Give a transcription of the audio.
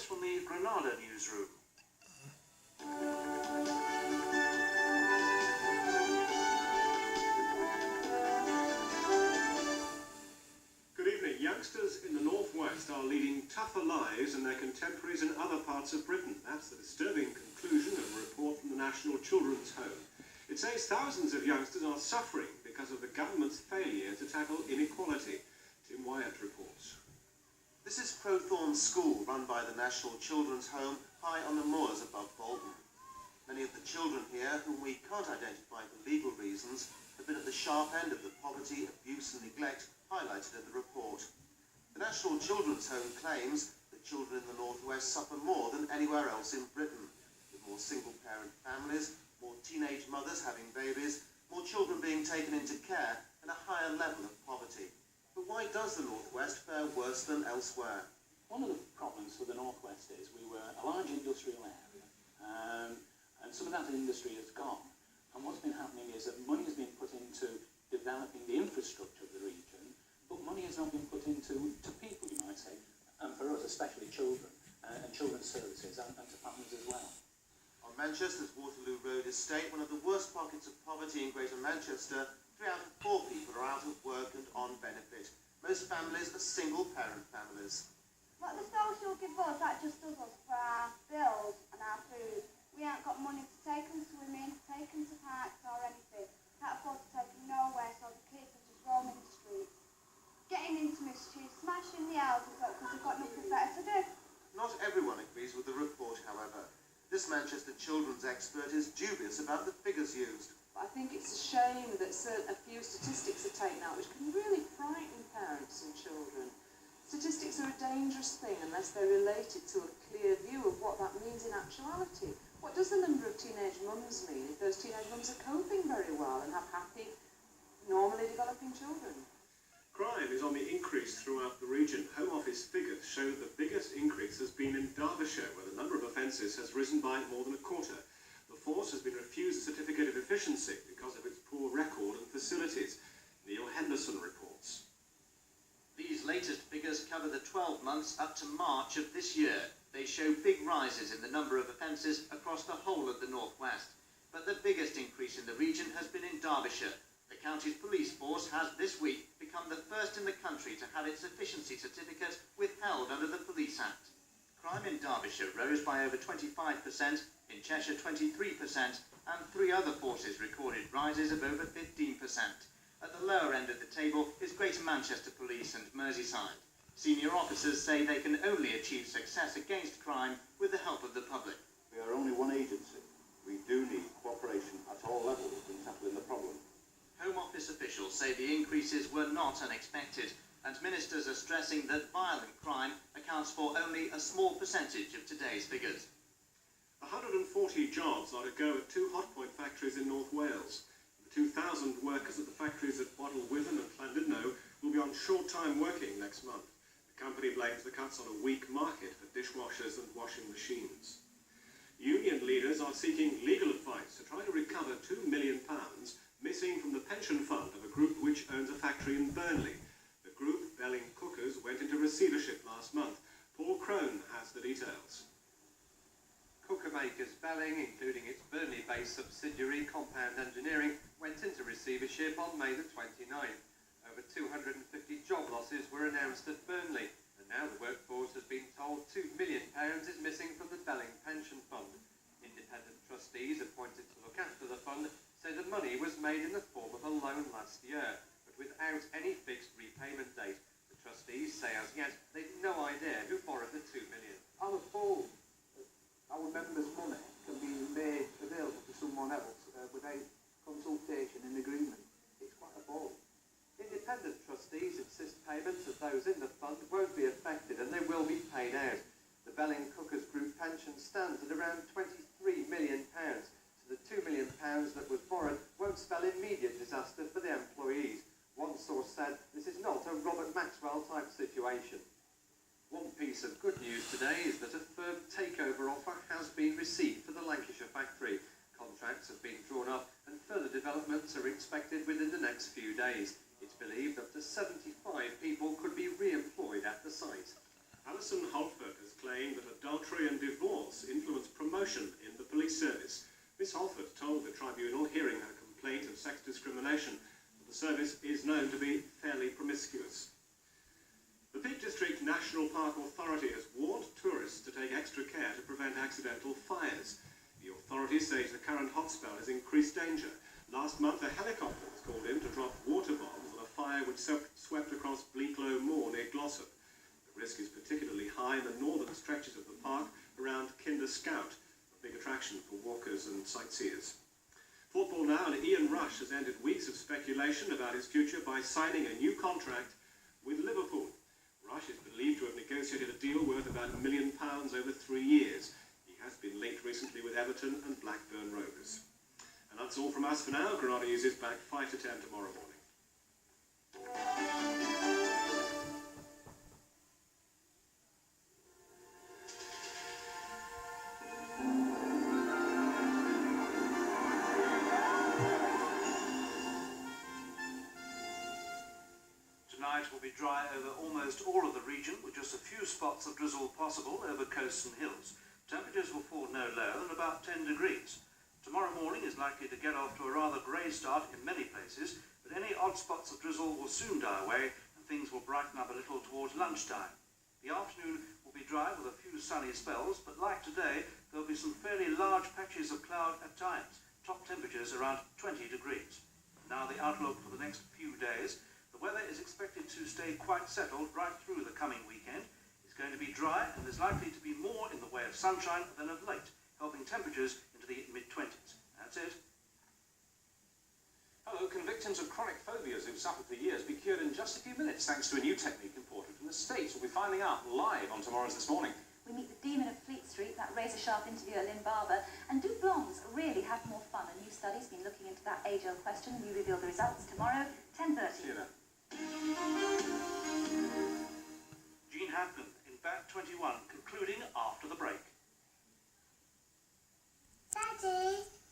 this from the Granada newsroom. Good evening. Youngsters in the northwest are leading tougher lives than their contemporaries in other parts of Britain. That's the disturbing conclusion of a report from the National Children's Home. It says thousands of youngsters are suffering because of the government's failure to tackle inequality. Tim Wyatt reports. This is Crowthorne School, run by the National Children's Home, high on the moors above Bolton. Many of the children here, whom we can't identify for legal reasons, have been at the sharp end of the poverty, abuse and neglect highlighted in the report. The National Children's Home claims that children in the northwest suffer more than anywhere else in Britain, with more single-parent families, more teenage mothers having babies, more children being taken into care, and a higher level of poverty. But why does the northwest fare worse than elsewhere? One of the problems for the northwest is we were a large industrial area, and some of that industry has gone. And what's been happening is that money has been put into developing the infrastructure of the region, but money has not been put into people, you might say, and for us, especially children, and children's services, and to families as well. On Manchester's Waterloo Road estate, one of the worst pockets of poverty in Greater Manchester, 3 out of 4 people are out of work and on benefit. Most families are single-parent families. What the social give us, that just does us for our bills and our food. We haven't got money to take them swimming, take them to parks or anything. Can't afford to take them nowhere, so the kids are just roaming the streets, getting into mischief, smashing the houses up because they've got nothing better to do. Not everyone agrees with the report, however. This Manchester children's expert is dubious about the figures used. I think it's a shame that a few statistics are taken out which can really frighten parents and children. Statistics are a dangerous thing unless they're related to a clear view of what that means in actuality. What does the number of teenage mums mean if those teenage mums are coping very well and have happy, normally developing children? Crime is on the increase throughout the region. Home Office figures show the biggest increase has been in Derbyshire, where the number of offences has risen by more than a quarter. The force has been refused a certificate of efficiency because of its poor record and facilities. Neil Henderson reports. These latest figures cover the 12 months up to March of this year. They show big rises in the number of offences across the whole of the northwest. But the biggest increase in the region has been in Derbyshire. The county's police force has this week become the first in the country to have its efficiency certificate withheld under the Police Act. Crime in Derbyshire rose by over 25%, in Cheshire 23%, and 3 other forces recorded rises of over 15%. At the lower end of the table is Greater Manchester Police and Merseyside. Senior officers say they can only achieve success against crime with the help of the public. We are only one agency. We do need cooperation at all levels in tackling the problem. Home Office officials say the increases were not unexpected, and ministers are stressing that violent crime accounts for only a small percentage of today's figures. 140 jobs are to go at 2 hotpoint factories in North Wales. The 2,000 workers at the factories at Withen and Llandudno will be on short-time working next month. The company blames the cuts on a weak market for dishwashers and washing machines. Union leaders are seeking legal advice to try to recover £2 million missing from the pension fund of a group which owns a factory in Burnley. The group, Belling Cookers, went into receivership last month. Paul Crone has the details. Cooker makers Belling, including its Burnley-based subsidiary Compound Engineering, went into receivership on May the 29th. Over 250 job losses were announced at Burnley, and now the workforce has been told £2 million is missing from the Belling pension fund. Independent trustees appointed to look after the fund say the money was made in the form of a loan last year, but without any fixed repayment date. The trustees say as yet they've no idea who borrowed the £2 million. I'm appalled that our members' money can be made available to someone else without consultation and agreement. It's quite appalling. Independent trustees insist payments of those in the fund won't be affected and they will be paid out. The Belling Cookers Group pension stands at around £23 million. So the £2 million that was borrowed won't spell immediate disaster for the employees. One source said this is not a Robert Maxwell type situation. One piece of good news today is that a firm takeover offer has been received for the Lancashire factory. Contracts have been drawn up and further developments are expected within the next few days. It's believed up to 75 people could be re-employed at the site. Alison Holford has claimed saying that adultery and divorce influence promotion in the police service. Miss Holford told the tribunal hearing her complaint of sex discrimination that the service is known to be fairly promiscuous. The Peak District National Park Authority has warned tourists to take extra care to prevent accidental fires. The authority says the current hot spell has increased danger. Last month, a helicopter was called in to drop water bombs on a fire which swept across Bleaklow Moor near Glossop. The risk is particularly high in the northern stretches of the park around Kinder Scout, a big attraction for walkers and sightseers. Football now, and Ian Rush has ended weeks of speculation about his future by signing a new contract with Liverpool. Rush is believed to have negotiated a deal worth about £1 million over 3 years. He has been linked recently with Everton and Blackburn Rovers. And that's all from us for now. Granada News is back 5 to 10 tomorrow morning. Tonight will be dry over almost all of the region, with just a few spots of drizzle possible over coasts and hills. Temperatures will fall no lower than about 10 degrees. Tomorrow morning is likely to get off to a rather grey start in many places, but any odd spots of drizzle will soon die away and things will brighten up a little towards lunchtime. The afternoon will be dry with a few sunny spells, but like today, there will be some fairly large patches of cloud at times. Top temperatures around 20 degrees. Now the outlook for the next few days. The weather is expected to stay quite settled right through the coming weekend. It's going to be dry and there's likely to be more in the way of sunshine than of late, helping temperatures into the mid-20s. That's it. Hello, can victims of chronic phobias who've suffered for years be cured in just a few minutes thanks to a new technique imported from the States? We'll be finding out live on Tomorrow's This Morning. We meet the demon of Fleet Street, that razor-sharp interviewer Lynn Barber, and do blondes really have more fun? A new study's been looking into that age-old question. We reveal the results tomorrow, 10:30. See you then. Gene Hackman in Back 21, concluding after the break.